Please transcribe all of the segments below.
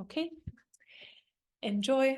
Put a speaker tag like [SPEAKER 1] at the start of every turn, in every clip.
[SPEAKER 1] Okay. Enjoy.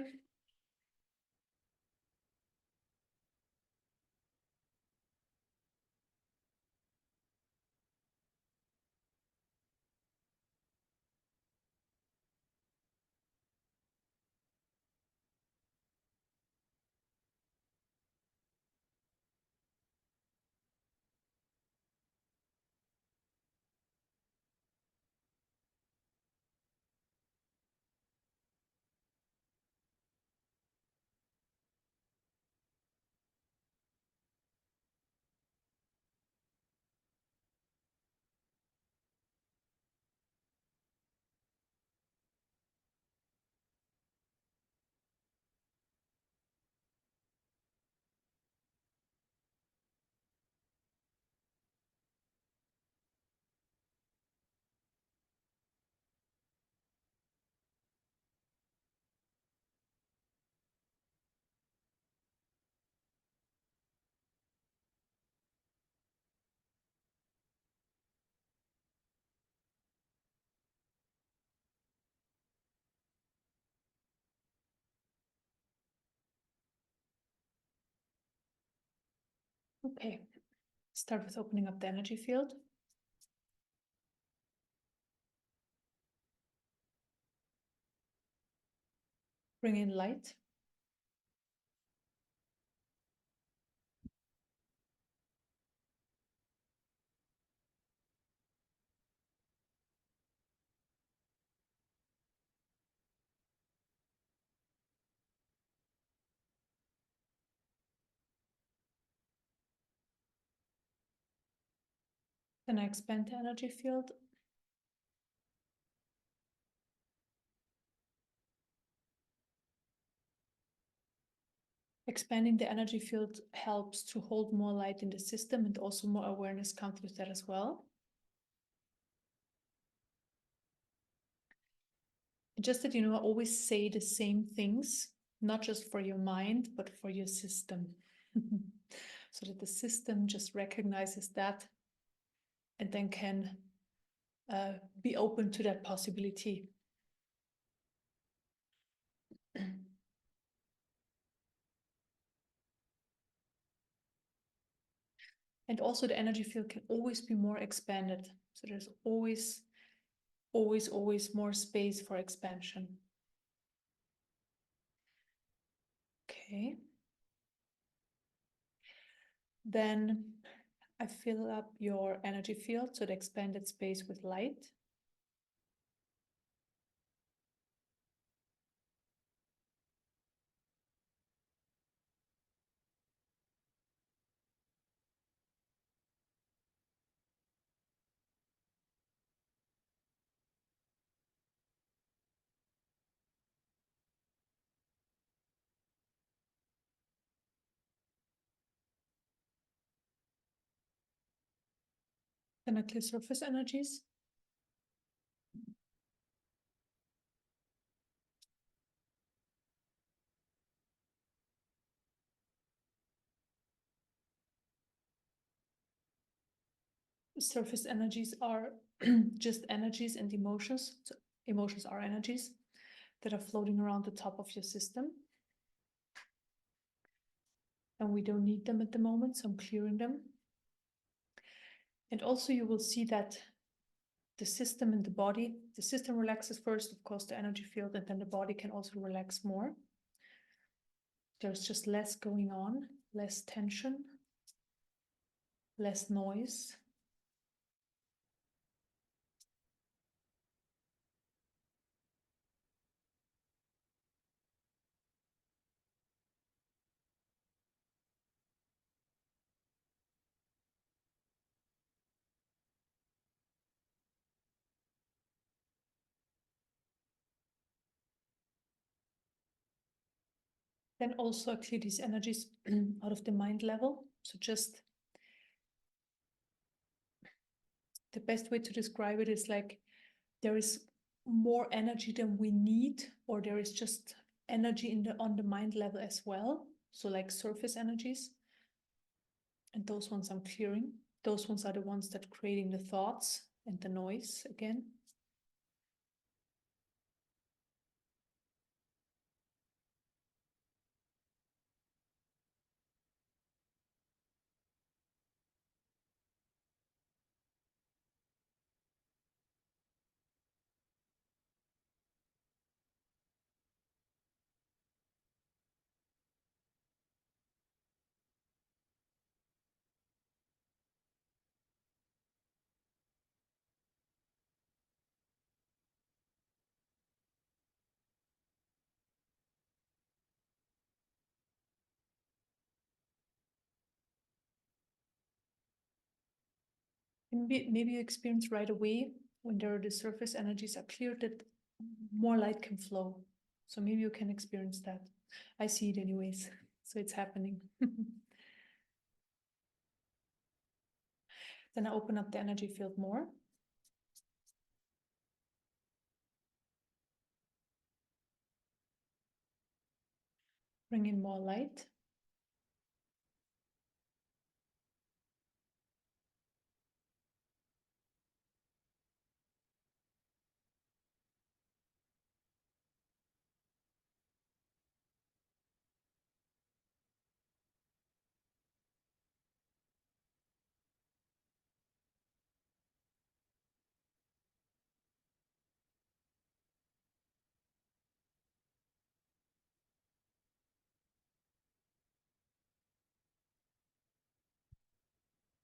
[SPEAKER 1] Okay. Start with opening up the energy field. Bring in light. Then I expand the energy field. Expanding the energy field helps to hold more light in the system, and also more awareness comes with that as well. Just that, I always say the same things, not just for your mind, but for your system. So that the system just recognizes that and then can be open to that possibility. And also the energy field can always be more expanded. So there's always more space for expansion. Okay. Then I fill up your energy field, so the expanded space, with light. Then I clear surface energies. Surface energies are just energies and emotions. So emotions are energies that are floating around the top of your system. And we don't need them at the moment, so I'm clearing them. And also you will see that the system and the body, the system relaxes first, of course, the energy field, and then the body can also relax more. There's just less going on, less tension, less noise. Then also clear these energies out of the mind level. So just the best way to describe it is like there is more energy than we need, or there is just energy on the mind level as well. So like surface energies. And those ones I'm clearing. Those ones are the ones that are creating the thoughts and the noise again. Maybe you experience right away when there are the surface energies are cleared that more light can flow. So maybe you can experience that. I see it anyways, so it's happening. Then I open up the energy field more. Bring in more light.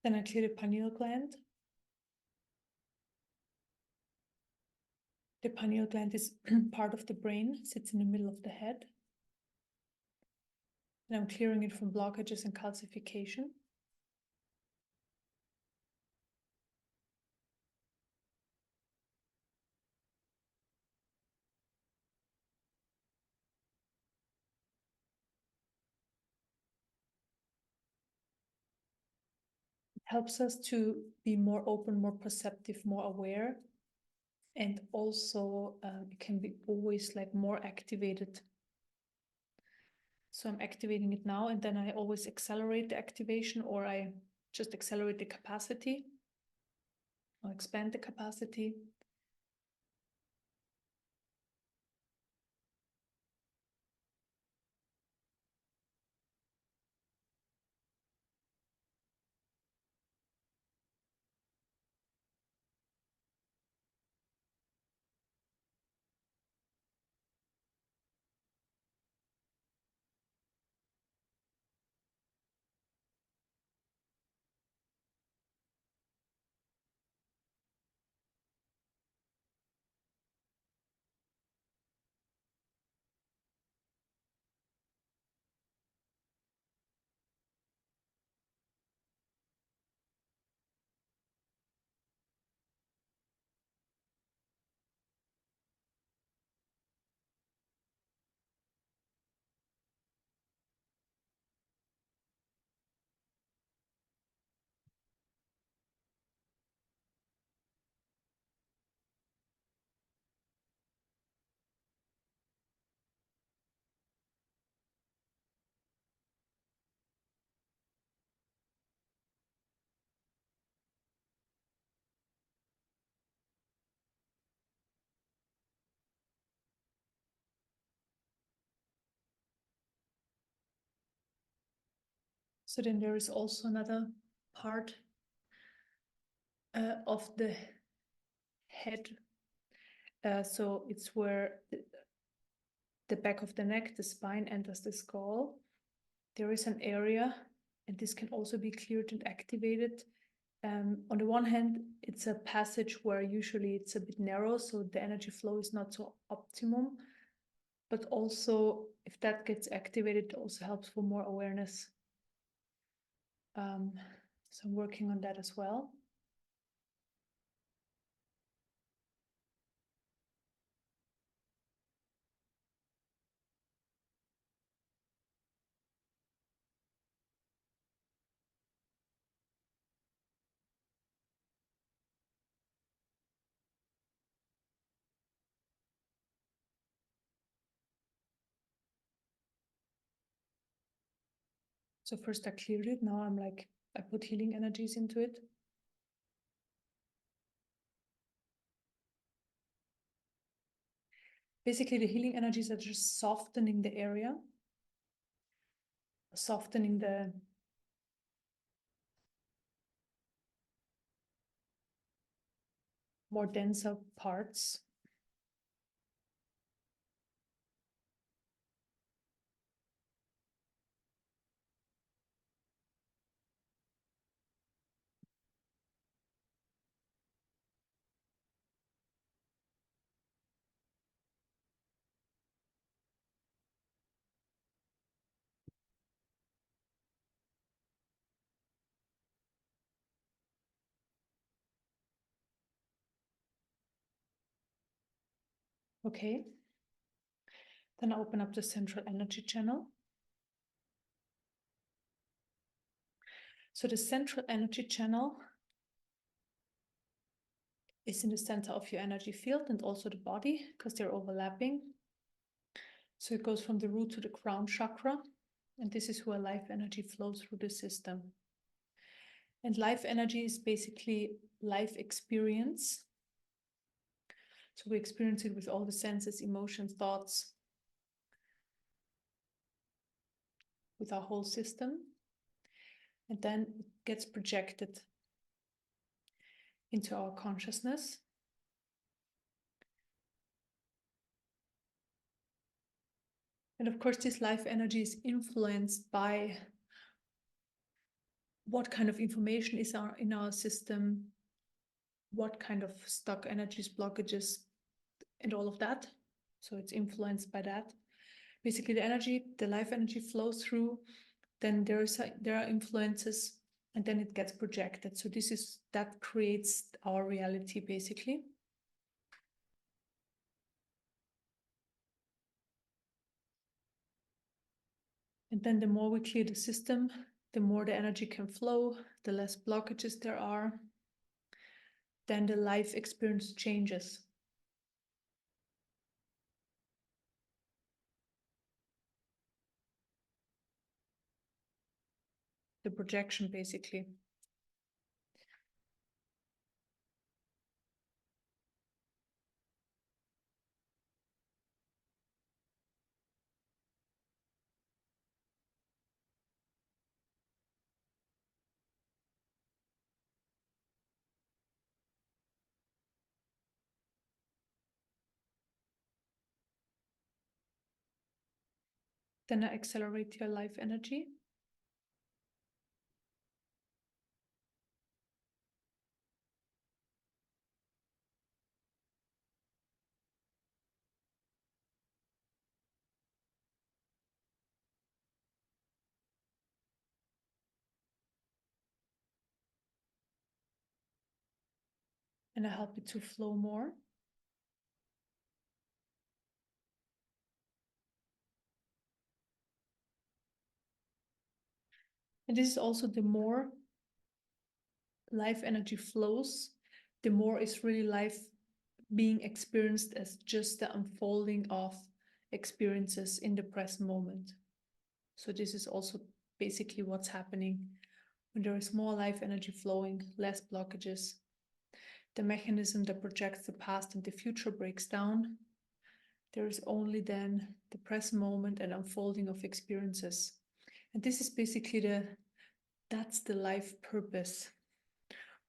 [SPEAKER 1] Then I clear the pineal gland. The pineal gland is part of the brain, sits in the middle of the head. And I'm clearing it from blockages and calcification. It helps us to be more open, more perceptive, more aware. And also it can be always like more activated. So I'm activating it now, and then I always accelerate the activation, or I just accelerate the capacity or expand the capacity. So then there is also another part of the head. So it's where the back of the neck, the spine enters the skull. There is an area, and this can also be cleared and activated. On the one hand, it's a passage where usually it's a bit narrow, so the energy flow is not so optimum. But also, if that gets activated, it also helps for more awareness. So I'm working on that as well. So first I cleared it. Now I'm like, I put healing energies into it. Basically, the healing energies are just softening the area, softening the more denser parts. Okay. Then I open up the central energy channel. So the central energy channel is in the center of your energy field and also the body, because they're overlapping. So it goes from the root to the crown chakra, and this is where life energy flows through the system. And life energy is basically life experience. So we experience it with all the senses, emotions, thoughts, with our whole system. And then it gets projected into our consciousness. And of course, this life energy is influenced by what kind of information is in our system, what kind of stuck energies, blockages, and all of that. So it's influenced by that. Basically, the life energy flows through, then there are influences, and then it gets projected. So that creates our reality, basically. And then the more we clear the system, the more the energy can flow, the less blockages there are, then the life experience changes. The projection, basically. Then I accelerate your life energy. And I help it to flow more. And this is also the more life energy flows, the more is really life being experienced as just the unfolding of experiences in the present moment. So this is also basically what's happening when there is more life energy flowing, less blockages. The mechanism that projects the past and the future breaks down. There is only then the present moment and unfolding of experiences. And this is basically that's the life purpose,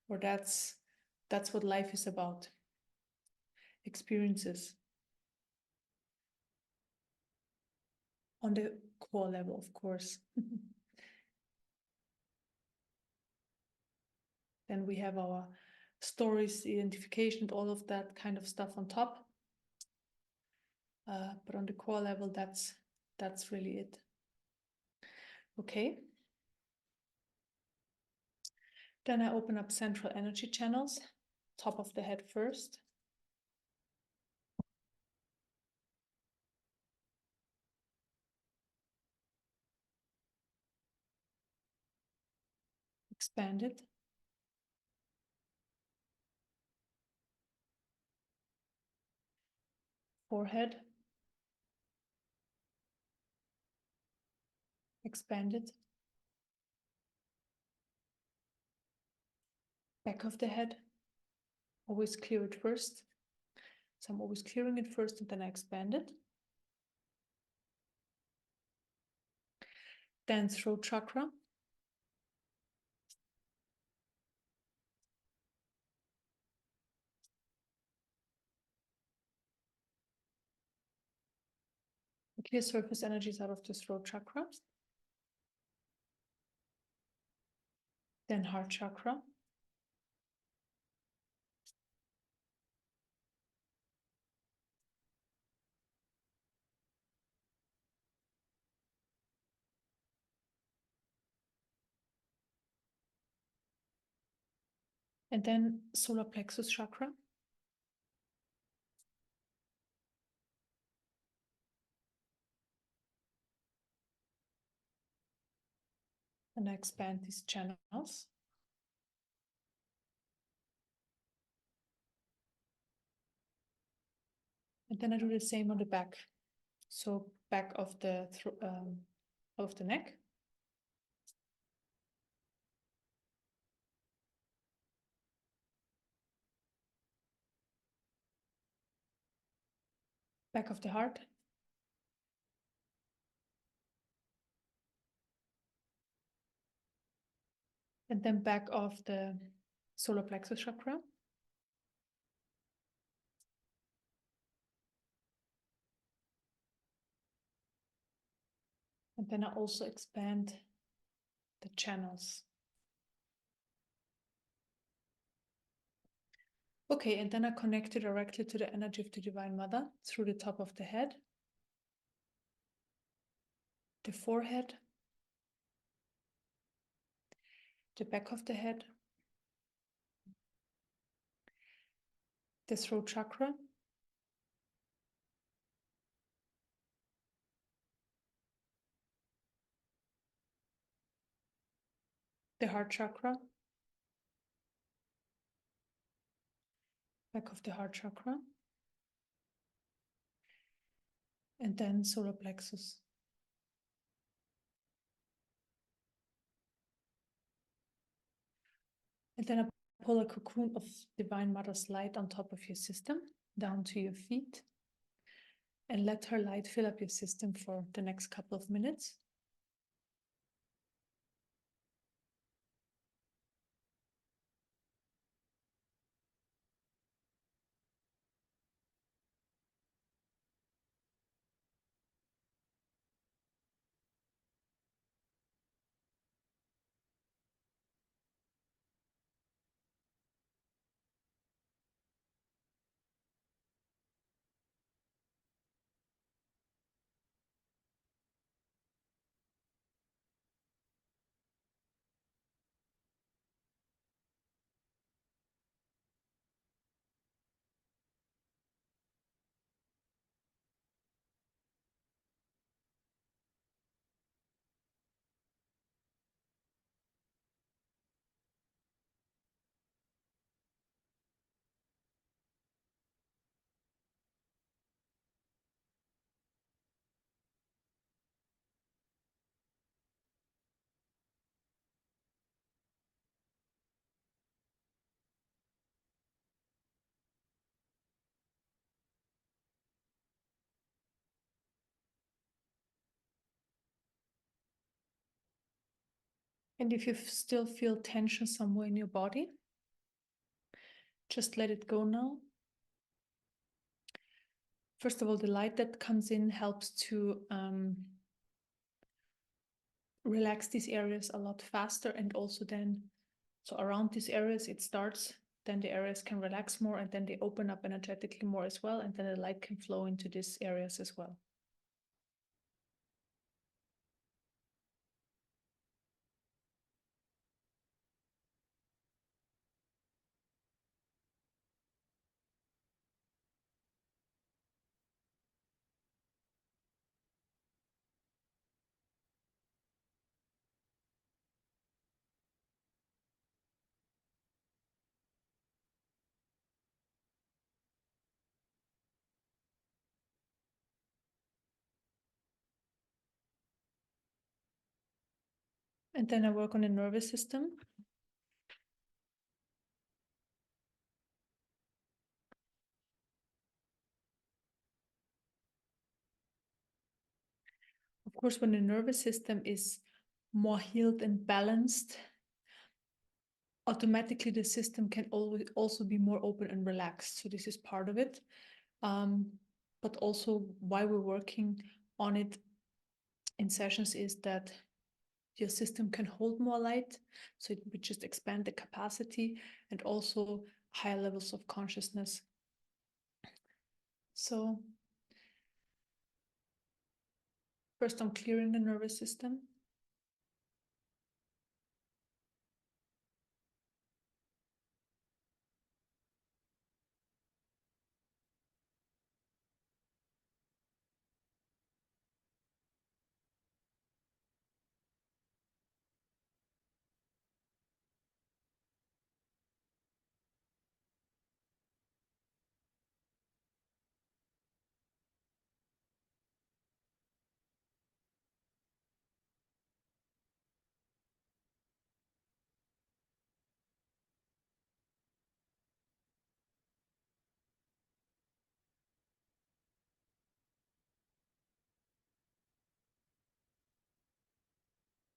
[SPEAKER 1] or that's what life is about. Experiences. On the core level, of course. Then we have our stories, identification, all of that kind of stuff on top. But on the core level, that's really it. Okay. Then I open up central energy channels, top of the head first. Expand it. Forehead. Expand it. Back of the head. Always clear it first. So I'm always clearing it first and then I expand it. Then throat chakra. Clear surface energies out of the throat chakra. Then heart chakra. And then solar plexus chakra. And I expand these channels. And then I do the same on the back. So back of the neck. Back of the heart. And then back of the solar plexus chakra. And then I also expand the channels. Okay, and then I connect it directly to the energy of the Divine Mother through the top of the head, the forehead, the back of the head, the throat chakra, the heart chakra, back of the heart chakra, and then solar plexus. And then I pull a cocoon of Divine Mother's light on top of your system, down to your feet, and let her light fill up your system for the next couple of minutes. And if you still feel tension somewhere in your body, just let it go now. First of all, the light that comes in helps to relax these areas a lot faster, and also then, so around these areas it starts, then the areas can relax more, and then they open up energetically more as well, and then the light can flow into these areas as well. And then I work on the nervous system. Of course, when the nervous system is more healed and balanced, automatically the system can always also be more open and relaxed. So this is part of it. But also why we're working on it in sessions is that your system can hold more light. So it would just expand the capacity, and also higher levels of consciousness. So first I'm clearing the nervous system.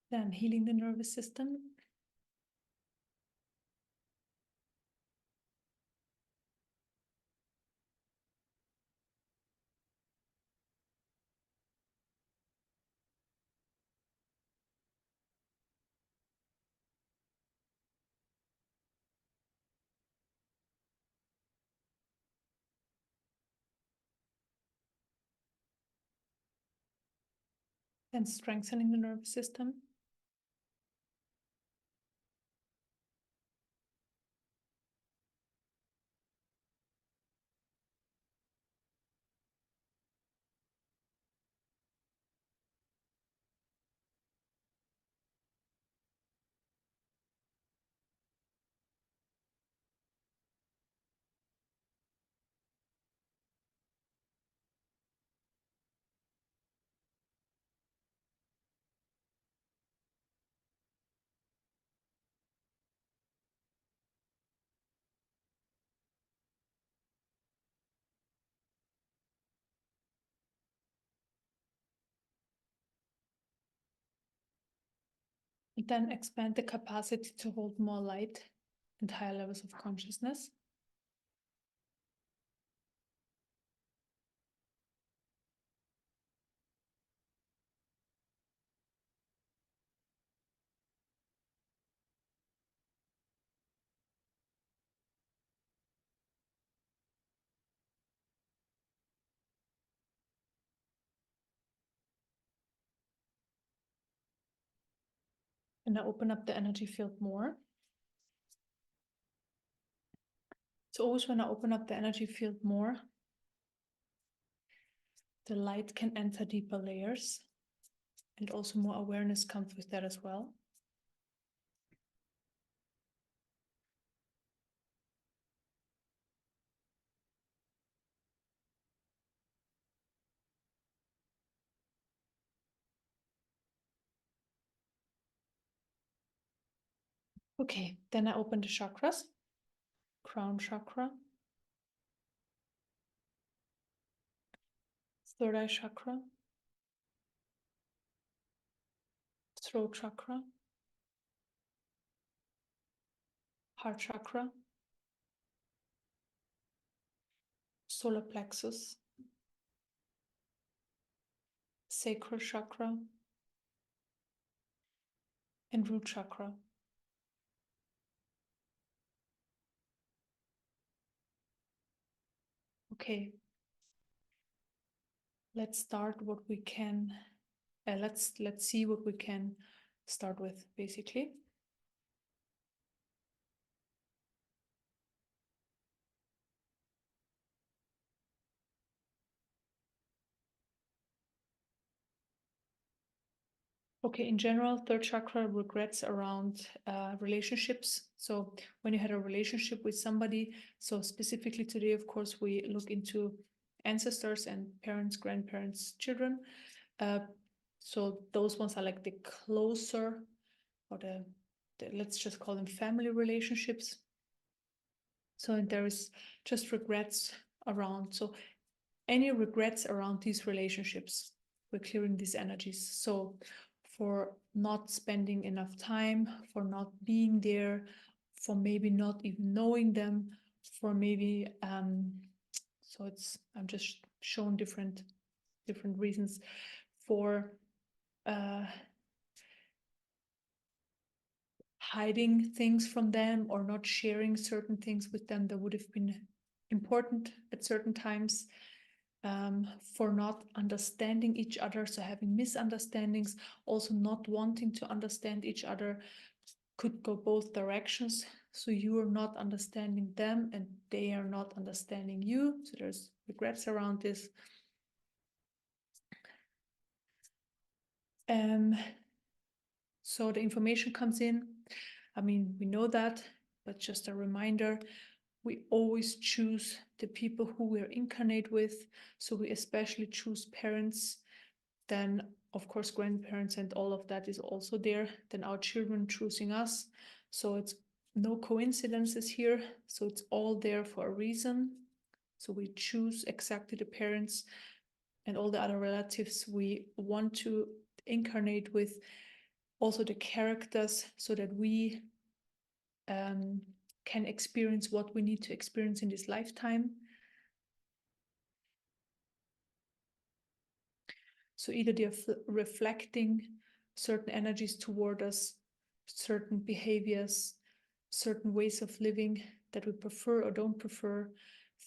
[SPEAKER 1] Then healing the nervous system. Then strengthening the nervous system. And then expand the capacity to hold more light and higher levels of consciousness. And I open up the energy field more. So always when I open up the energy field more, the light can enter deeper layers, and also more awareness comes with that as well. Okay, then I open the chakras. Crown chakra, third eye chakra, throat chakra, heart chakra, solar plexus, sacral chakra, and root chakra. Okay, let's start what we can. Let's see what we can start with, basically. Okay, in general, third chakra regrets around relationships. So when you had a relationship with somebody, so specifically today, of course, we look into ancestors and parents, grandparents, children. So those ones are like the closer, or the let's just call them family relationships. So there is just regrets around. So any regrets around these relationships, we're clearing these energies. So for not spending enough time, for not being there, for maybe not even knowing them, for maybe so it's, I'm just showing different reasons for hiding things from them, or not sharing certain things with them that would have been important at certain times. For not understanding each other, so having misunderstandings, also not wanting to understand each other, could go both directions. So you are not understanding them and they are not understanding you. So there's regrets around this. So the information comes in. I mean, we know that, but just a reminder, we always choose the people who we're incarnate with. So we especially choose parents, then of course grandparents, and all of that is also there. Then our children choosing us. So it's no coincidences here. So it's all there for a reason. So we choose exactly the parents and all the other relatives we want to incarnate with. also the characters, so that we can experience what we need to experience in this lifetime. So either they're reflecting certain energies toward us, certain behaviors, certain ways of living that we prefer or don't prefer,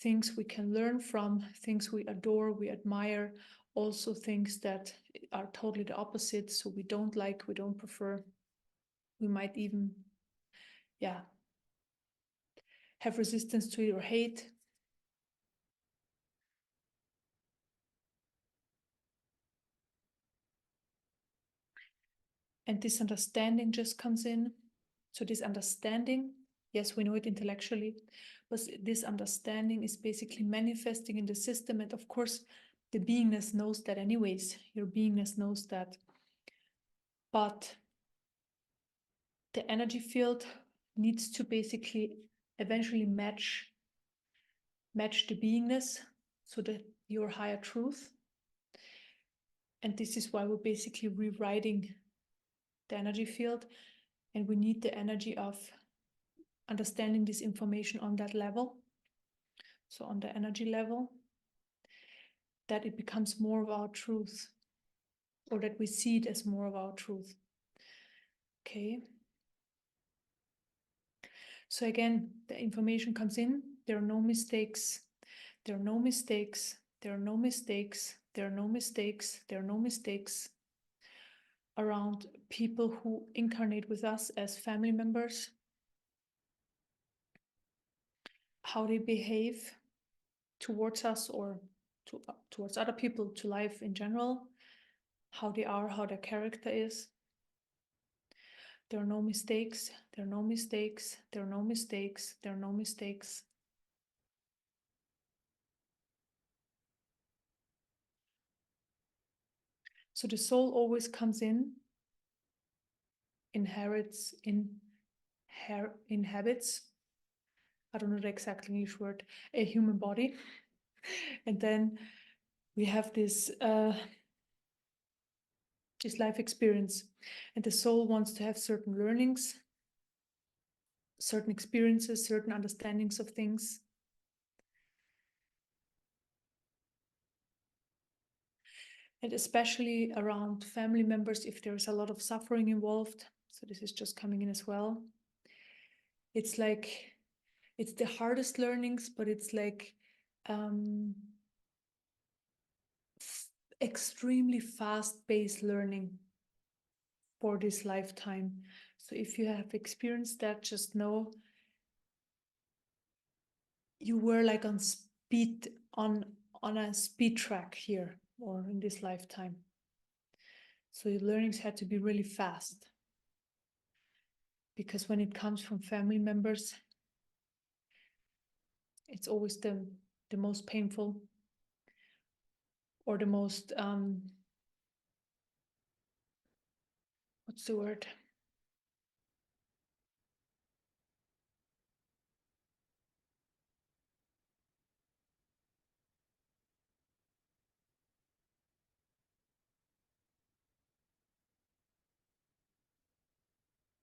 [SPEAKER 1] things we can learn from, things we adore, we admire, also things that are totally the opposite, so we don't like, we don't prefer. We might even, yeah, have resistance to it or hate. And this understanding just comes in. So this understanding, yes, we know it intellectually, but this understanding is basically manifesting in the system. And of course, the beingness knows that anyways. Your beingness knows that. But the energy field needs to basically eventually match the beingness, so that your higher truth. And this is why we're basically rewriting the energy field. And we need the energy of understanding this information on that level. So on the energy level, that it becomes more of our truth, or that we see it as more of our truth. Okay. So again, the information comes in, there are no mistakes, there are no mistakes, there are no mistakes, there are no mistakes, there are no mistakes around people who incarnate with us as family members, how they behave towards us or towards other people, to life in general, how they are, how their character is. There are no mistakes, there are no mistakes, there are no mistakes, there are no mistakes. So the soul always comes in, inhabits, I don't know the exact English word, a human body. And then we have this life experience. And the soul wants to have certain learnings, certain experiences, certain understandings of things. And especially around family members, if there's a lot of suffering involved. So this is just coming in as well. It's like, it's the hardest learnings, but it's like extremely fast-paced learning for this lifetime. So if you have experienced that, just know you were like on a speed track here, or in this lifetime. So your learnings had to be really fast, because when it comes from family members, it's always the most painful, or the most what's the word?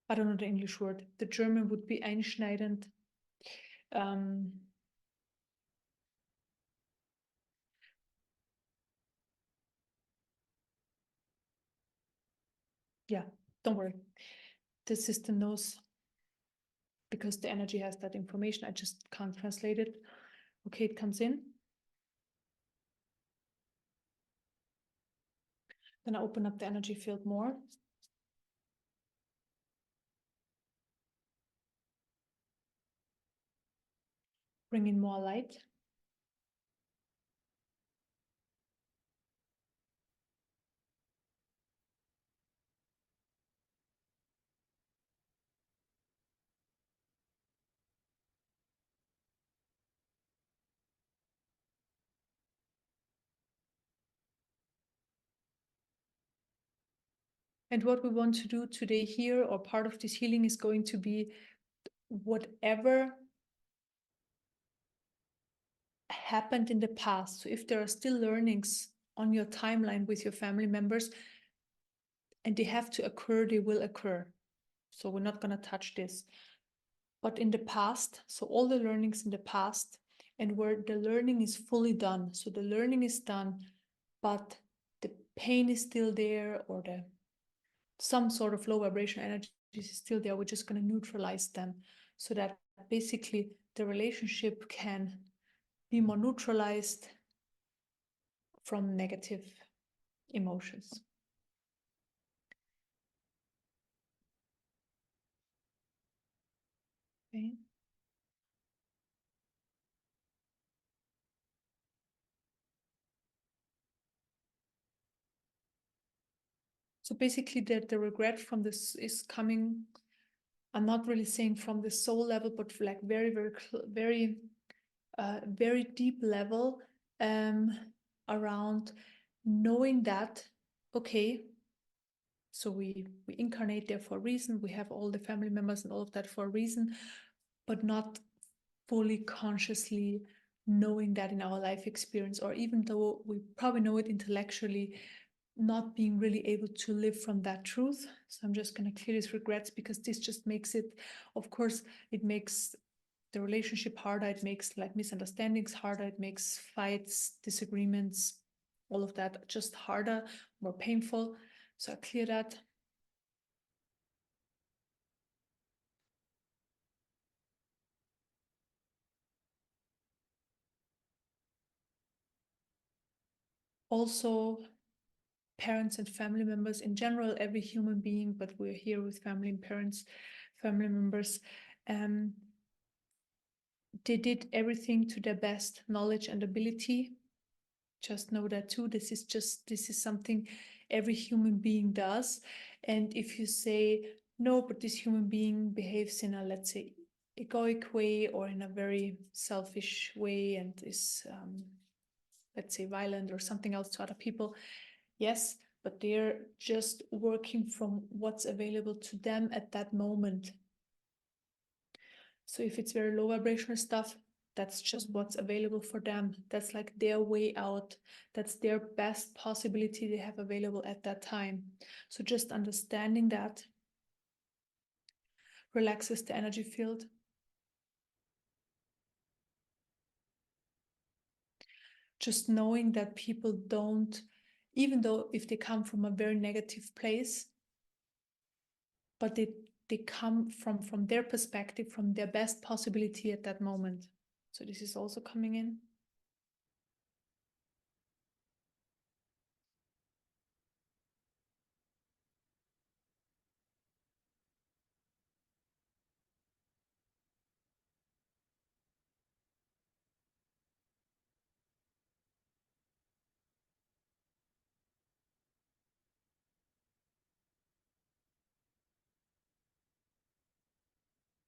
[SPEAKER 1] I don't know the English word. The German would be einschneidend. Yeah, don't worry. The system knows, because the energy has that information. I just can't translate it. Okay, it comes in. Then I open up the energy field more. Bring in more light. And what we want to do today here, or part of this healing, is going to be whatever happened in the past. So if there are still learnings on your timeline with your family members, and they have to occur, they will occur. So we're not going to touch this. But in the past, so all the learnings in the past, and where the learning is fully done, so the learning is done, but the pain is still there, or some sort of low vibration energy is still there, we're just going to neutralize them, so that basically the relationship can be more neutralized from negative emotions. Okay. So basically the regret from this is coming, I'm not really saying from the soul level, but like very, very deep level, around knowing that, okay, so we incarnate there for a reason, we have all the family members and all of that for a reason, but not fully consciously knowing that in our life experience, or even though we probably know it intellectually, not being really able to live from that truth. So I'm just going to clear these regrets, because this just makes it, of course, it makes the relationship harder, it makes like misunderstandings harder, it makes fights, disagreements, all of that just harder, more painful. So I clear that. Also, parents and family members in general, every human being, but we're here with family and parents, family members, they did everything to their best knowledge and ability. Just know that too. This is something every human being does. And if you say, no, but this human being behaves in a, let's say, egoic way, or in a very selfish way, and is, let's say, violent or something else to other people, yes, but they're just working from what's available to them at that moment. So if it's very low vibrational stuff, that's just what's available for them. That's like their way out. That's their best possibility they have available at that time. So just understanding that relaxes the energy field. Just knowing that people don't, even though if they come from a very negative place, but they come from their perspective, from their best possibility at that moment. So this is also coming in.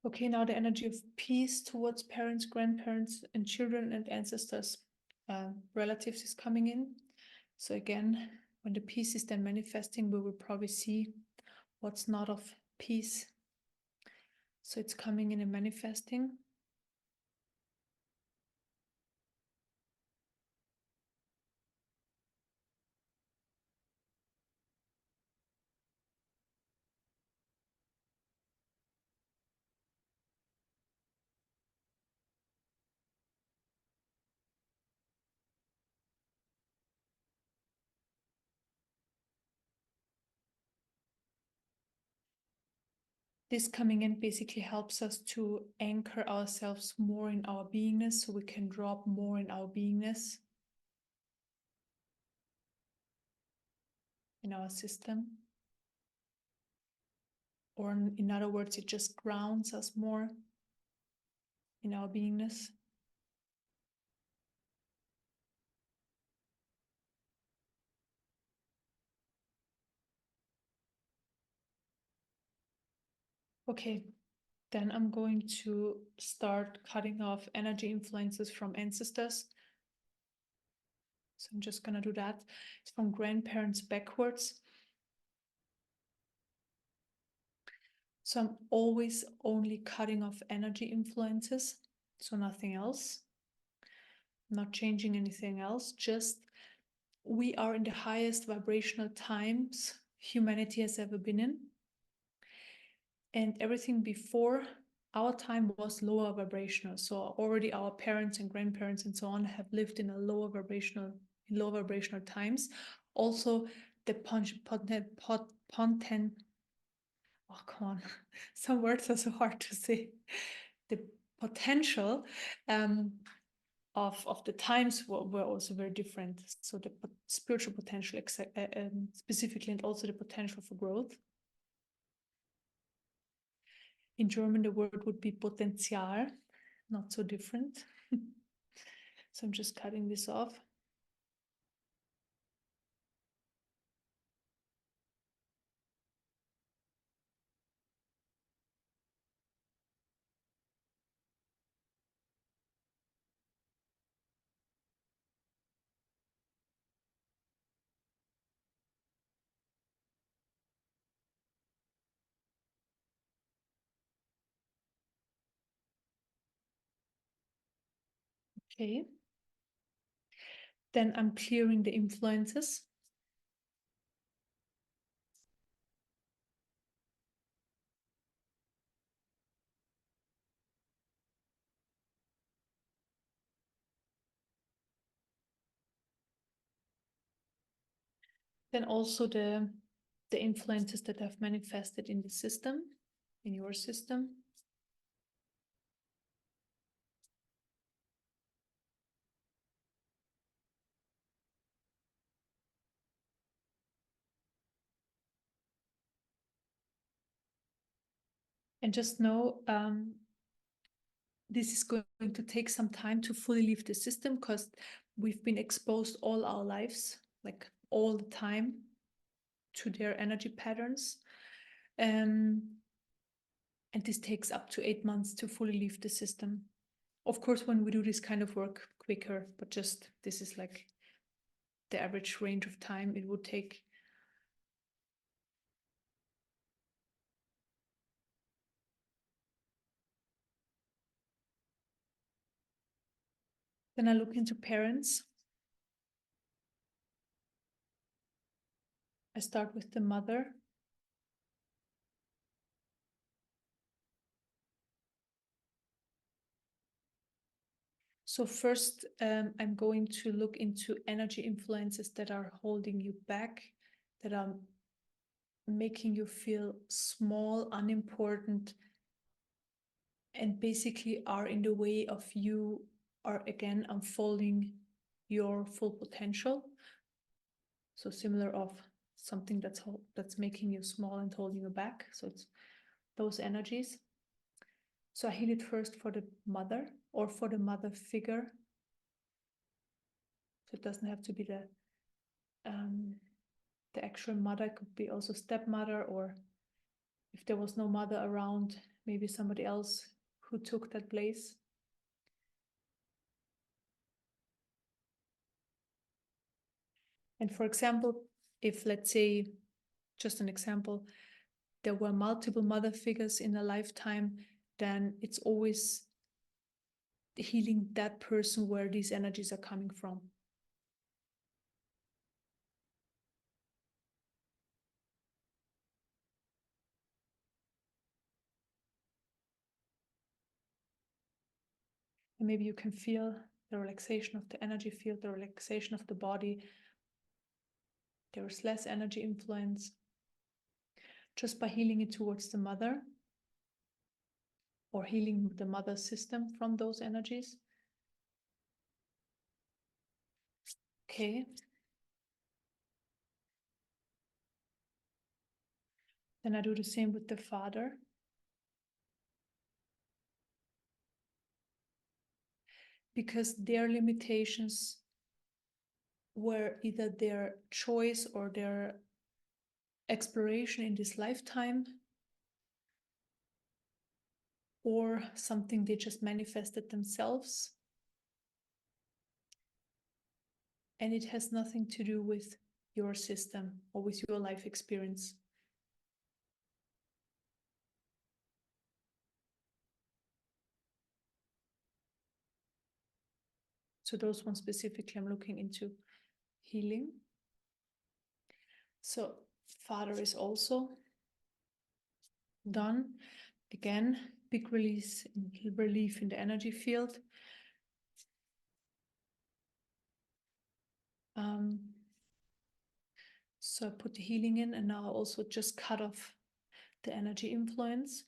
[SPEAKER 1] Okay, now the energy of peace towards parents, grandparents, and children and ancestors, relatives is coming in. So again, when the peace is then manifesting, we will probably see what's not of peace. So it's coming in and manifesting. This coming in basically helps us to anchor ourselves more in our beingness, so we can drop more in our beingness, in our system. Or in other words, it just grounds us more in our beingness. Okay, then I'm going to start cutting off energy influences from ancestors. So I'm just going to do that. It's from grandparents backwards. So I'm always only cutting off energy influences, so nothing else. Not changing anything else, just we are in the highest vibrational times humanity has ever been in. And everything before our time was lower vibrational. So already our parents and grandparents and so on have lived in a lower vibrational times. Also, the oh, come on, some words are so hard to say. The potential of the times were also very different. So the spiritual potential specifically, and also the potential for growth. In German, the word would be Potenzial, not so different. So I'm just cutting this off. Okay. Then I'm clearing the influences. Then also the influences that have manifested in the system, in your system. And just know this is going to take some time to fully leave the system, because we've been exposed all our lives, like all the time, to their energy patterns. And this takes up to 8 months to fully leave the system. Of course, when we do this kind of work, quicker, but just this is like the average range of time it would take. Then I look into parents. I start with the mother. So first, I'm going to look into energy influences that are holding you back, that are making you feel small, unimportant, and basically are in the way of you, are again unfolding your full potential. So similar of something that's making you small and holding you back. So it's those energies. So I heal it first for the mother or for the mother figure. So it doesn't have to be the actual mother. It could be also stepmother, or if there was no mother around, maybe somebody else who took that place. And for example, if, let's say, just an example, there were multiple mother figures in a lifetime, then it's always healing that person where these energies are coming from. And maybe you can feel the relaxation of the energy field, the relaxation of the body. There is less energy influence just by healing it towards the mother, or healing the mother system from those energies. Okay. Then I do the same with the father. Because their limitations were either their choice or their exploration in this lifetime, or something they just manifested themselves. And it has nothing to do with your system or with your life experience. So those ones specifically I'm looking into healing. So Father is also done. Again, big relief in the energy field. So I put the healing in, and now I also just cut off the energy influence.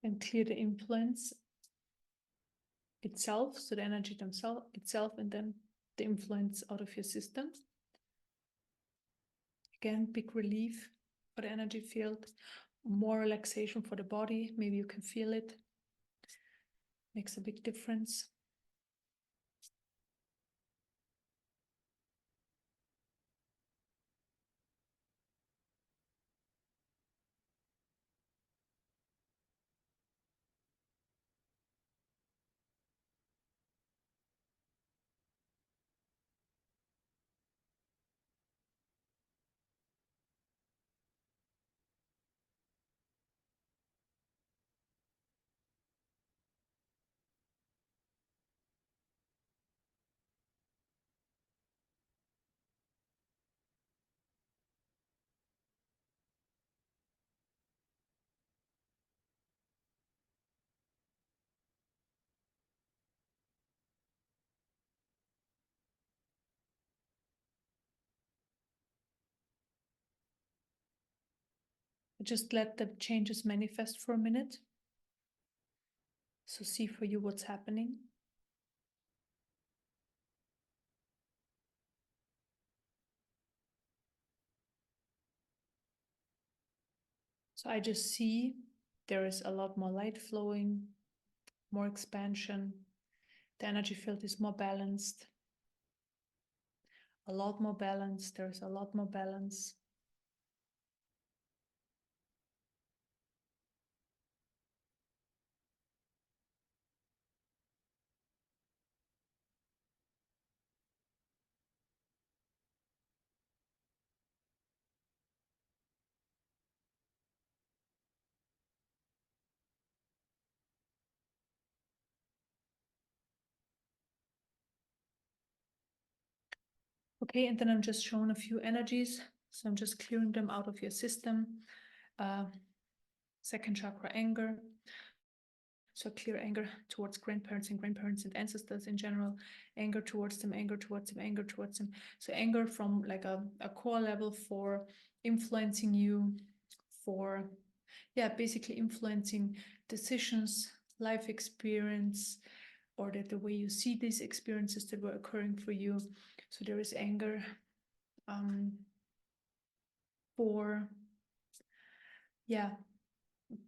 [SPEAKER 1] And clear the influence itself, so the energy itself, and then the influence out of your system. Again, big relief for the energy field, more relaxation for the body. Maybe you can feel it. Makes a big difference. Just let the changes manifest for a minute. So see for you what's happening. So I just see there is a lot more light flowing, more expansion. The energy field is more balanced. A lot more balance. There's a lot more balance. Okay, and then I'm just showing a few energies. So I'm just clearing them out of your system. Second chakra, anger. So clear anger towards grandparents and ancestors in general, anger towards them, anger towards them, anger towards them. So anger from like a core level for influencing you, for, yeah, basically influencing decisions, life experience, or that the way you see these experiences that were occurring for you. So there is anger for, yeah,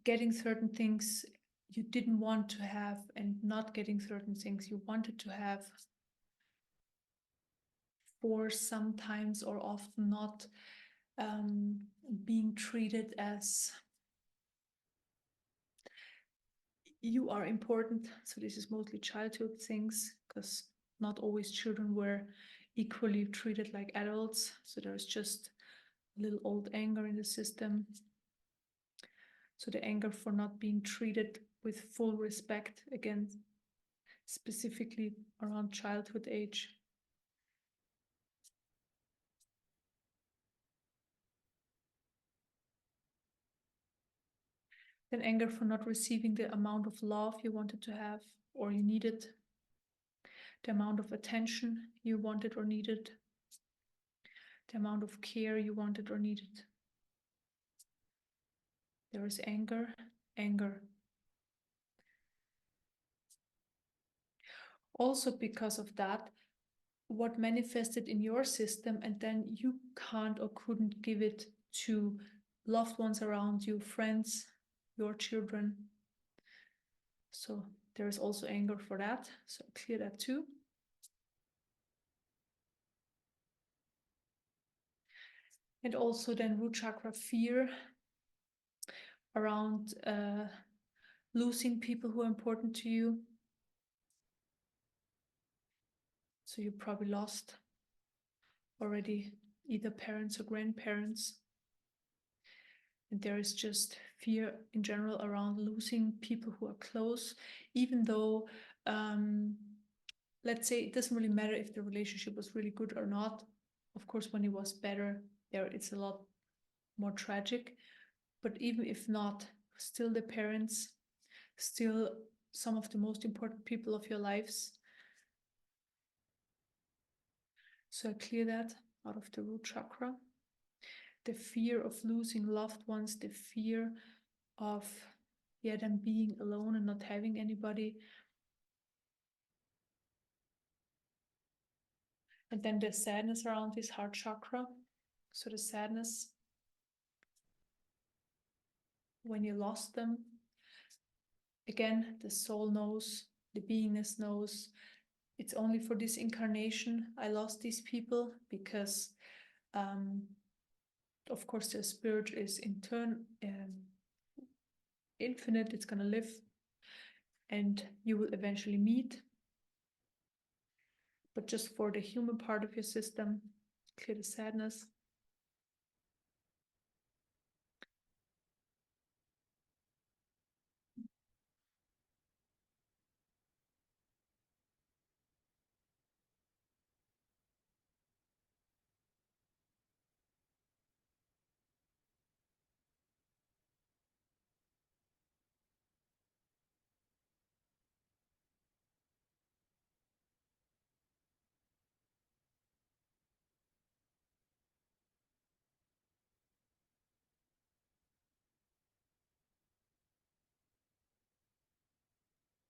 [SPEAKER 1] getting certain things you didn't want to have and not getting certain things you wanted to have, for sometimes or often not being treated as you are important. So this is mostly childhood things, because not always children were equally treated like adults. So there's just a little old anger in the system. So the anger for not being treated with full respect, again, specifically around childhood age. Then anger for not receiving the amount of love you wanted to have or you needed, the amount of attention you wanted or needed, the amount of care you wanted or needed. There is anger, anger. Also because of that, what manifested in your system, and then you can't or couldn't give it to loved ones around you, friends, your children. So there is also anger for that. So clear that too. And also then root chakra fear around losing people who are important to you. So you probably lost already either parents or grandparents. And there is just fear in general around losing people who are close, even though, let's say, it doesn't really matter if the relationship was really good or not. Of course, when it was better, it's a lot more tragic. But even if not, still the parents, still some of the most important people of your lives. So I clear that out of the root chakra. The fear of losing loved ones, the fear of them being alone and not having anybody. And then the sadness around this heart chakra. So the sadness when you lost them. Again, the soul knows, the beingness knows, it's only for this incarnation I lost these people, because of course the spirit is in turn infinite, it's going to live, and you will eventually meet. But just for the human part of your system, clear the sadness.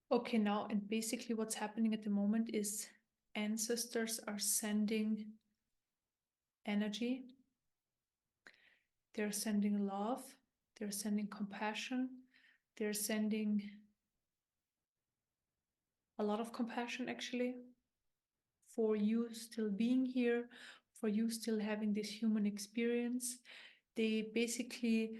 [SPEAKER 1] Okay, now, and basically what's happening at the moment is ancestors are sending energy. They're sending love. They're sending compassion. They're sending a lot of compassion, actually, for you still being here, for you still having this human experience. They basically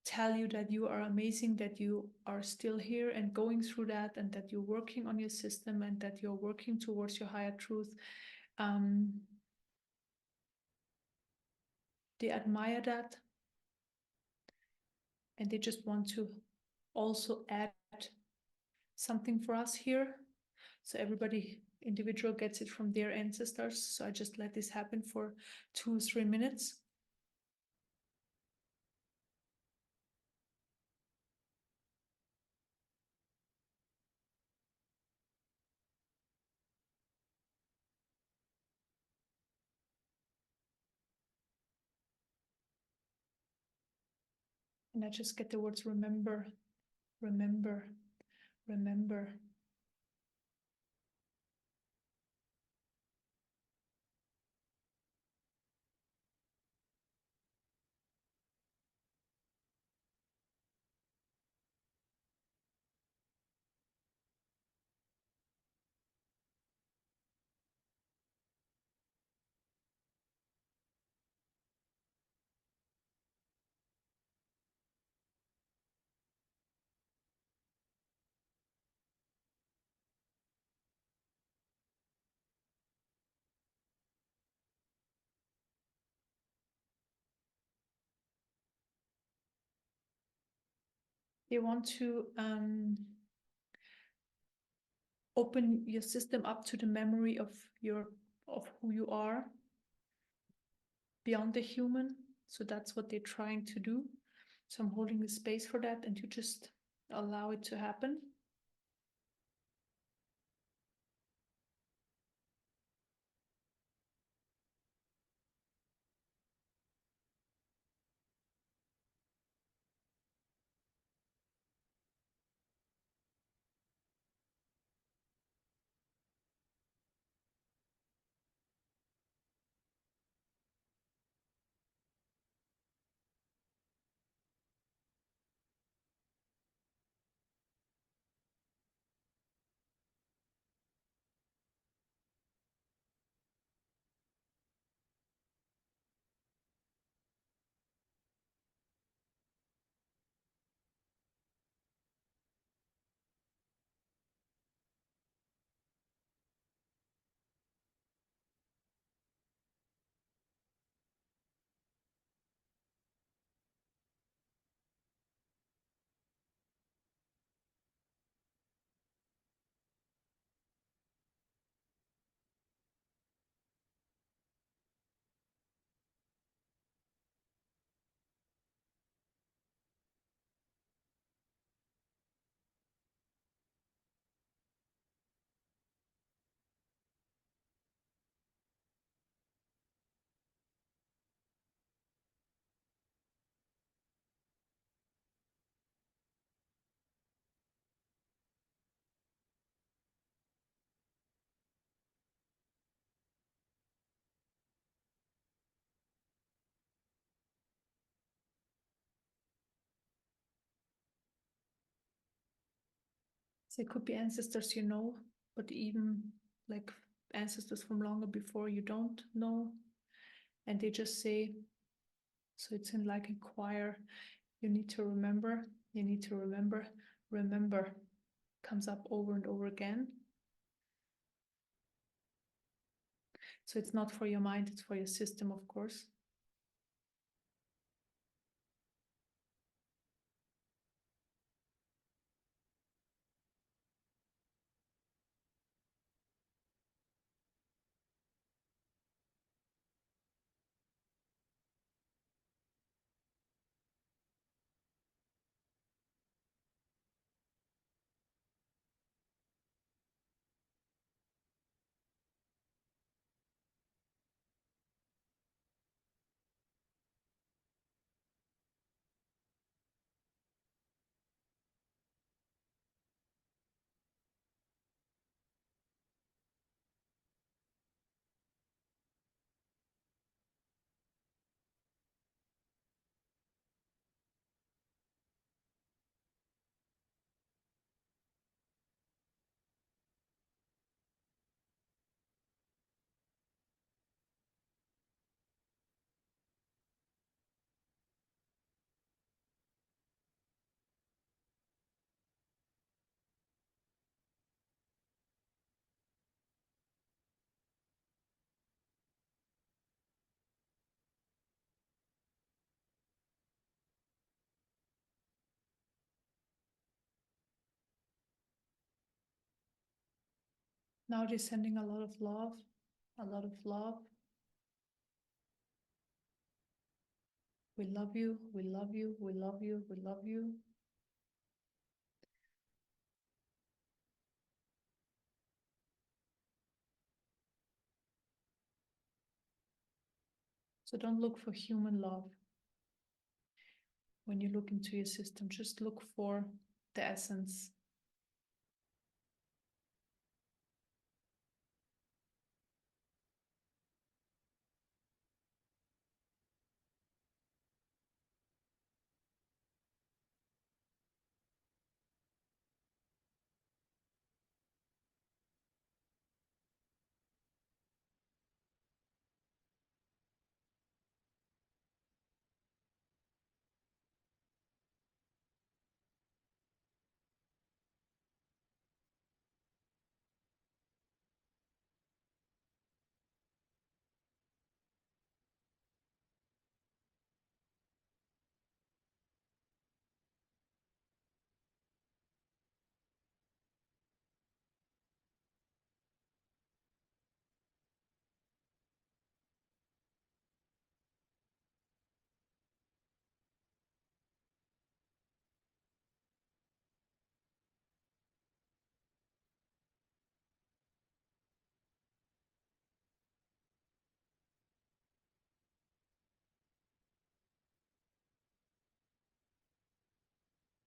[SPEAKER 1] tell you that you are amazing, that you are still here and going through that, and that you're working on your system, and that you're working towards your higher truth. They admire that, and they just want to also add something for us here. So everybody individual gets it from their ancestors. So I just let this happen for 2 or 3 minutes. And I just get the words remember, remember, remember. They want to open your system up to the memory of who you are beyond the human. So that's what they're trying to do. So I'm holding the space for that, and you just allow it to happen. They could be ancestors you know, but even like ancestors from longer before you don't know. And they just say, so it's in like a choir, you need to remember, you need to remember, remember comes up over and over again. So it's not for your mind, it's for your system, of course. Now they're sending a lot of love, a lot of love. We love you, we love you, we love you, we love you. So don't look for human love. When you look into your system, just look for the essence.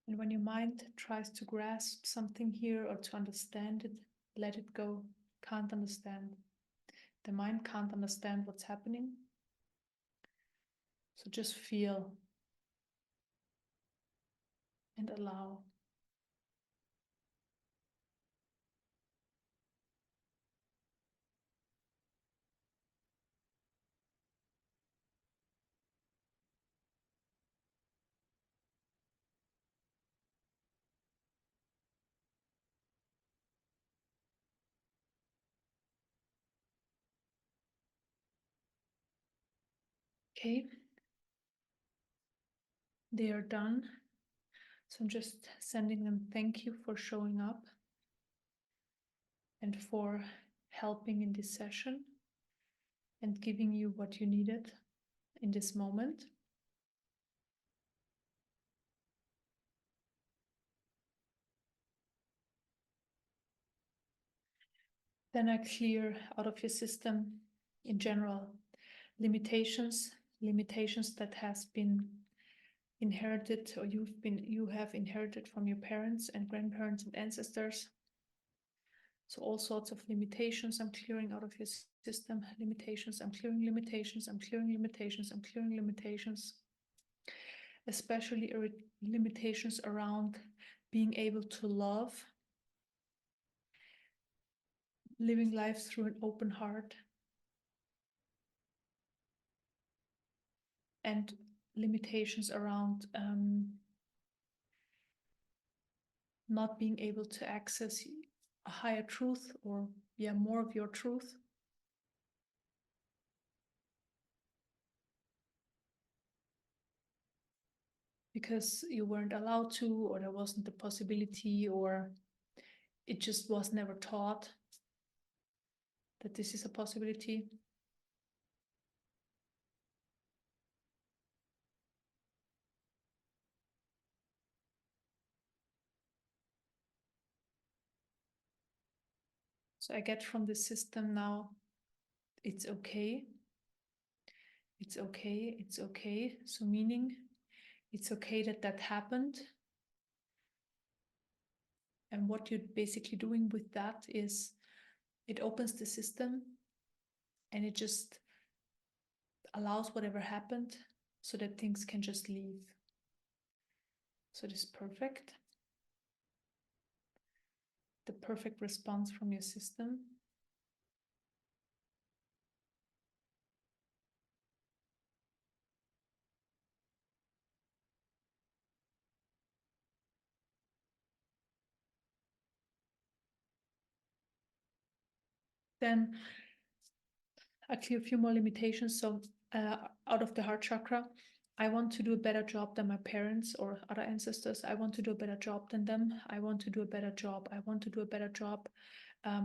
[SPEAKER 1] And when your mind tries to grasp something here or to understand it, let it go. Can't understand. The mind can't understand what's happening. So just feel and allow. Okay. They are done. So I'm just sending them thank you for showing up and for helping in this session and giving you what you needed in this moment. Then I clear out of your system in general limitations that has been inherited or you have inherited from your parents and grandparents and ancestors. So all sorts of limitations I'm clearing out of your system. Limitations, I'm clearing limitations, I'm clearing limitations, I'm clearing limitations. Especially limitations around being able to love living life through an open heart, and limitations around not being able to access a higher truth, or more of your truth. Because you weren't allowed to, or there wasn't the possibility, or it just was never taught that this is a possibility. So I get from the system now, it's okay. It's okay, it's okay. So meaning, it's okay that that happened. And what you're basically doing with that is it opens the system and it just allows whatever happened so that things can just leave. So this is perfect. The perfect response from your system. Then I clear a few more limitations. So out of the heart chakra, I want to do a better job than my parents or other ancestors. I want to do a better job than them. I want to do a better job. I want to do a better job. I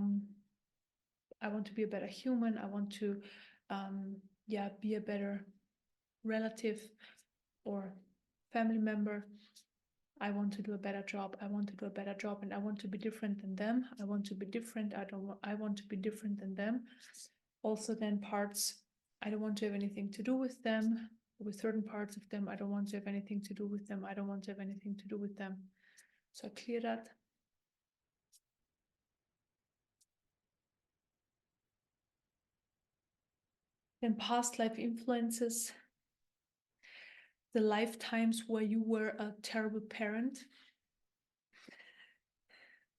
[SPEAKER 1] want to be a better human. I want to, be a better relative or family member. I want to do a better job. I want to do a better job, and I want to be different than them. I want to be different. I want to be different than them. Also, then parts, I don't want to have anything to do with them. With certain parts of them, I don't want to have anything to do with them. I don't want to have anything to do with them. So I clear that. Then past life influences, the lifetimes where you were a terrible parent.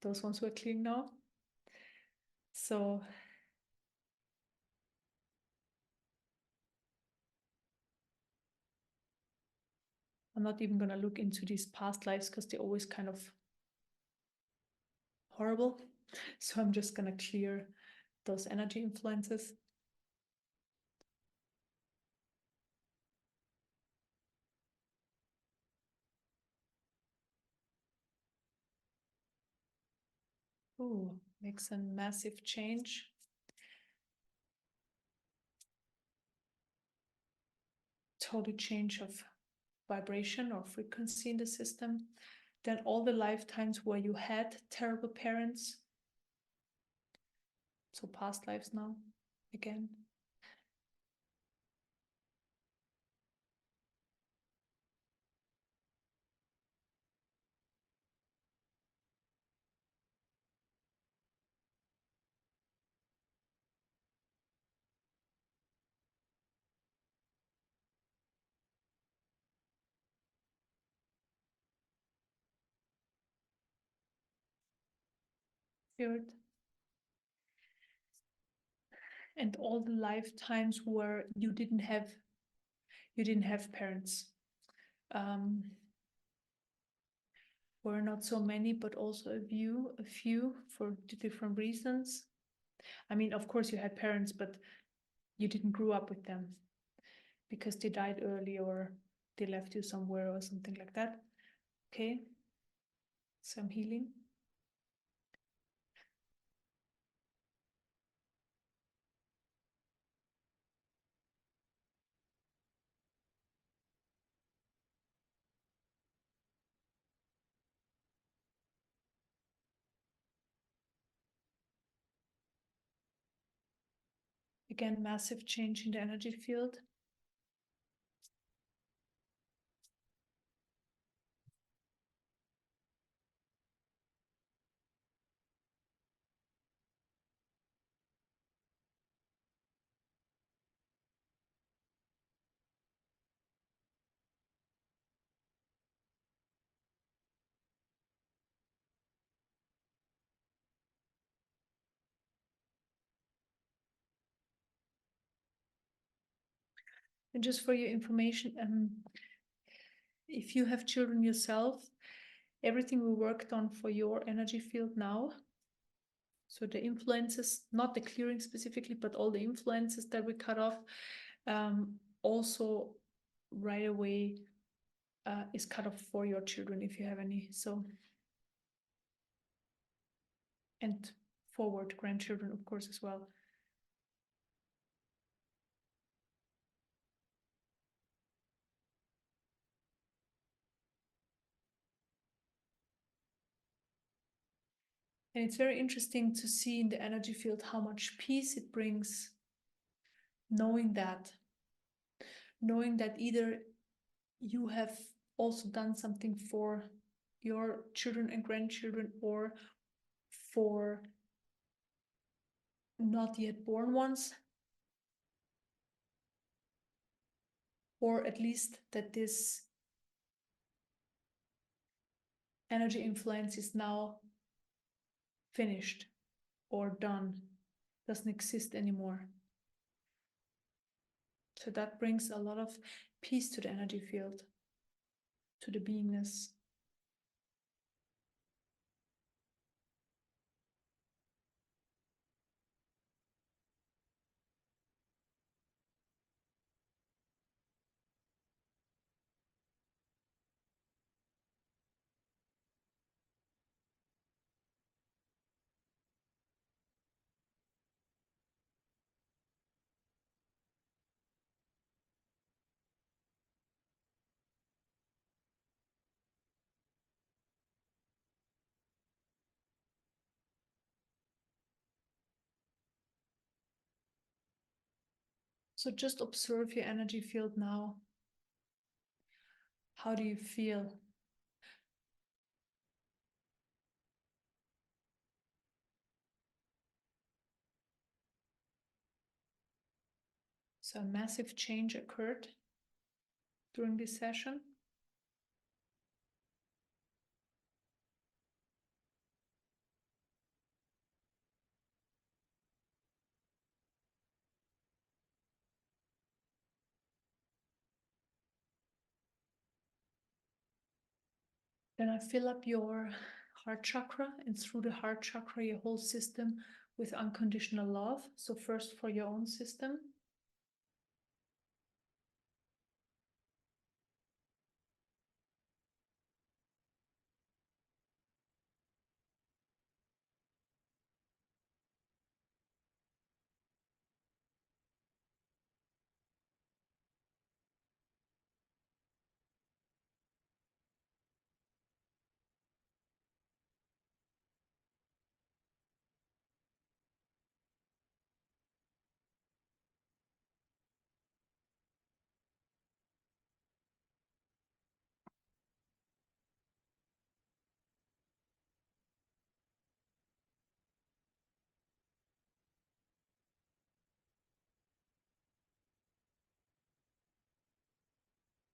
[SPEAKER 1] Those ones we're clearing now. So I'm not even going to look into these past lives because they're always kind of horrible. So I'm just going to clear those energy influences. Oh, makes a massive change. Total change of vibration or frequency in the system. Then all the lifetimes where you had terrible parents. So past lives now, again. Spirit. And all the lifetimes where you didn't have parents. Were not so many, but also a few for different reasons. I mean, of course you had parents, but you didn't grow up with them because they died early or they left you somewhere or something like that. Okay, some healing. Again, massive change in the energy field. And just for your information, if you have children yourself, everything we worked on for your energy field now, so the influences, not the clearing specifically, but all the influences that we cut off, also right away is cut off for your children if you have any. So, and forward grandchildren, of course, as well. And it's very interesting to see in the energy field how much peace it brings, knowing that either you have also done something for your children and grandchildren, or for not yet born ones, or at least that this energy influence is now finished or done, doesn't exist anymore. So that brings a lot of peace to the energy field, to the beingness. So just observe your energy field now. How do you feel? So a massive change occurred during this session. Then I fill up your heart chakra, and through the heart chakra, your whole system with unconditional love. So first for your own system.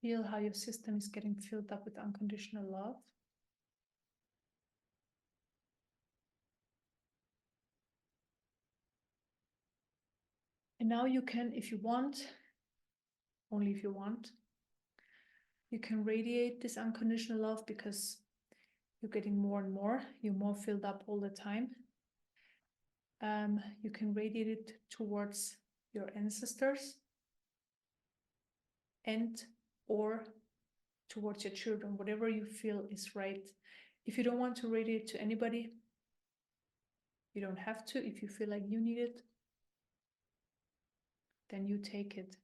[SPEAKER 1] Feel how your system is getting filled up with unconditional love. And now you can, if you want, only if you want, you can radiate this unconditional love, because you're getting more and more, you're more filled up all the time. You can radiate it towards your ancestors and or towards your children, whatever you feel is right. If you don't want to radiate to anybody, you don't have to. If you feel like you need it, then you take it.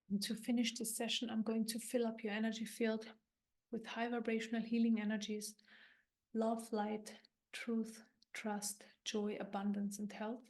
[SPEAKER 1] And to finish this session, I'm going to fill up your energy field with high vibrational healing energies, love, light, truth, trust, joy, abundance, and health.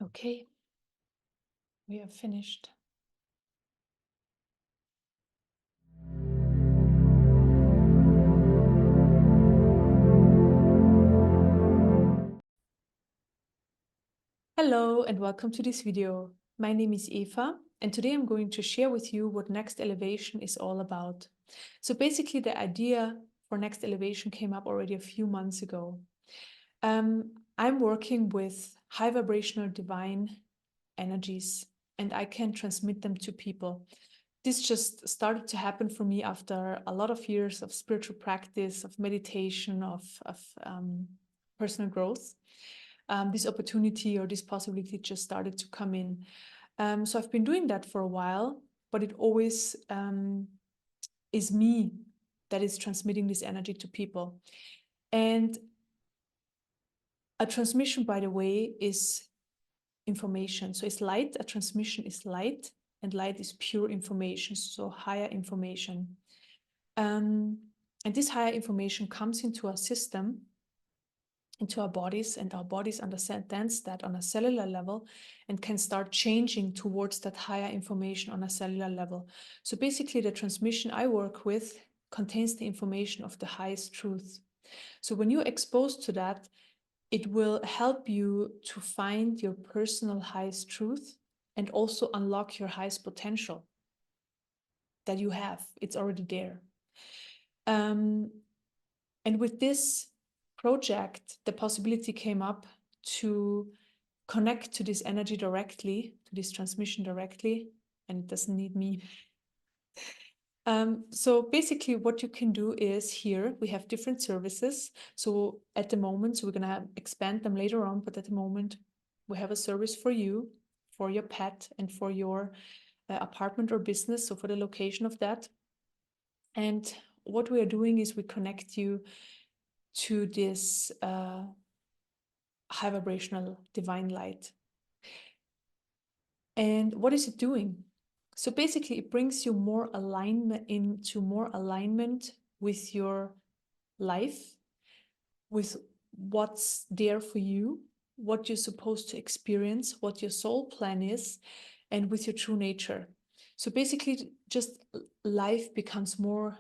[SPEAKER 1] Okay, we are finished. Hello and welcome to this video. My name is Eva, and today I'm going to share with you what Next Elevation is all about. So basically, the idea for Next Elevation came up already a few months ago. I'm working with high vibrational divine energies, and I can transmit them to people. This just started to happen for me after a lot of years of spiritual practice, of meditation, of personal growth. This opportunity or this possibility just started to come in. So I've been doing that for a while, but it always is me that is transmitting this energy to people. And a transmission, by the way, is information. So it's light. A transmission is light, and light is pure information, so higher information. And this higher information comes into our system, into our bodies, and our bodies understands that on a cellular level and can start changing towards that higher information on a cellular level. So basically, the transmission I work with contains the information of the highest truth. So when you're exposed to that, it will help you to find your personal highest truth and also unlock your highest potential that you have. It's already there. And with this project, the possibility came up to connect to this energy directly, to this transmission directly, and it doesn't need me. So basically what you can do is here, we have different services. So at the moment, so we're going to expand them later on, but at the moment we have a service for you, for your pet, and for your apartment or business, so for the location of that. And what we are doing is we connect you to this high vibrational divine light. And what is it doing? So basically, it brings you more alignment with your life, with what's there for you, what you're supposed to experience, what your soul plan is, and with your true nature. So basically, just life becomes more,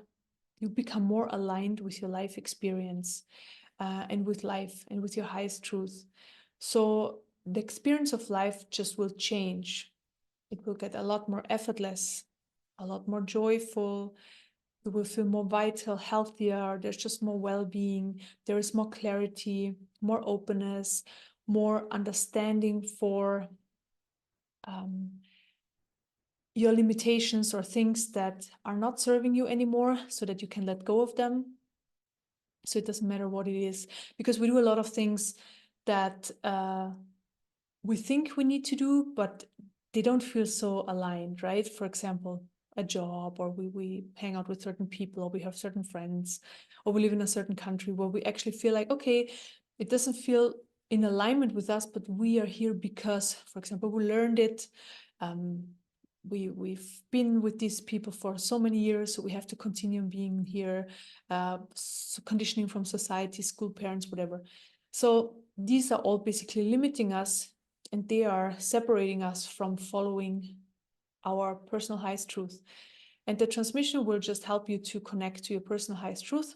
[SPEAKER 1] you become more aligned with your life experience and with life and with your highest truth. So the experience of life just will change. It will get a lot more effortless, a lot more joyful. You will feel more vital, healthier. There's just more well-being. There is more clarity, more openness, more understanding for your limitations or things that are not serving you anymore, so that you can let go of them. So it doesn't matter what it is, because we do a lot of things that we think we need to do, but they don't feel so aligned, right? For example, a job, or we hang out with certain people, or we have certain friends, or we live in a certain country where we actually feel like, okay, it doesn't feel in alignment with us, but we are here because, for example, we learned it. We've been with these people for so many years, so we have to continue being here, so conditioning from society, school, parents, whatever. So these are all basically limiting us, and they are separating us from following our personal highest truth. And the transmission will just help you to connect to your personal highest truth,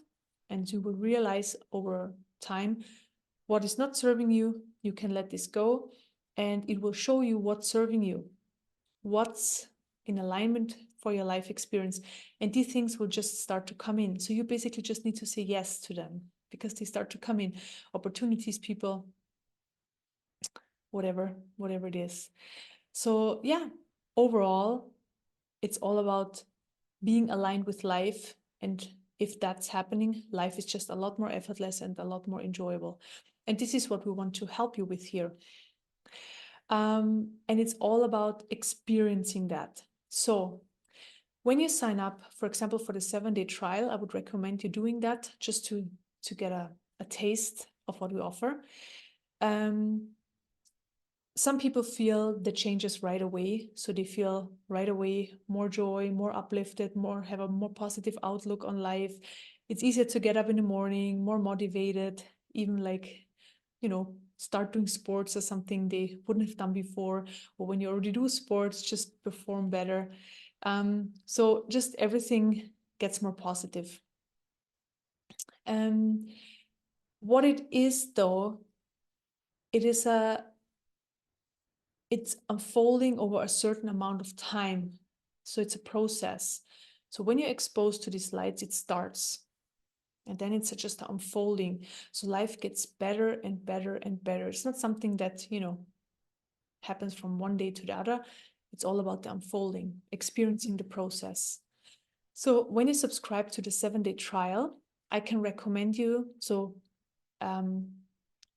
[SPEAKER 1] and you will realize over time what is not serving you. You can let this go, and it will show you what's serving you, what's in alignment for your life experience. And these things will just start to come in. So you basically just need to say yes to them, because they start to come in. Opportunities, people, whatever it is. So yeah, overall, it's all about being aligned with life. And if that's happening, life is just a lot more effortless and a lot more enjoyable. And this is what we want to help you with here. And it's all about experiencing that. So when you sign up, for example, for the 7-day trial, I would recommend you doing that just to get a taste of what we offer. Some people feel the changes right away. So they feel right away more joy, more uplifted, have a more positive outlook on life. It's easier to get up in the morning, more motivated, even start doing sports or something they wouldn't have done before. Or when you already do sports, just perform better. So just everything gets more positive. What it is, though, it is a it's unfolding over a certain amount of time. So it's a process. So when you're exposed to these lights, it starts. And then it's just unfolding. So life gets better and better and better. It's not something that, happens from one day to the other. It's all about the unfolding, experiencing the process. So when you subscribe to the 7-day trial, I can recommend you. So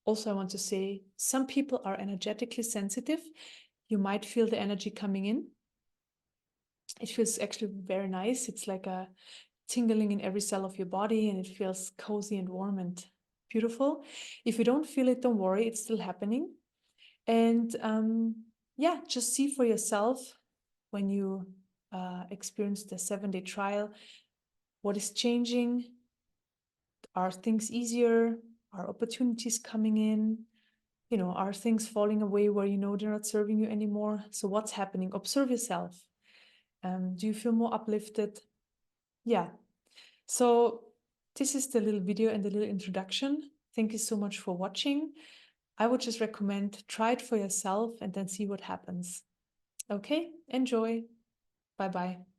[SPEAKER 1] also I want to say, some people are energetically sensitive. You might feel the energy coming in. It feels actually very nice. It's like a tingling in every cell of your body, and it feels cozy and warm and beautiful. If you don't feel it, don't worry, it's still happening. And yeah, just see for yourself when you experience the 7-day trial, what is changing? Are things easier? Are opportunities coming in? Are things falling away where they're not serving you anymore? So what's happening? Observe yourself. Do you feel more uplifted? Yeah. So this is the little video and the little introduction. Thank you so much for watching. I would just recommend try it for yourself and then see what happens. Okay, enjoy. Bye-bye.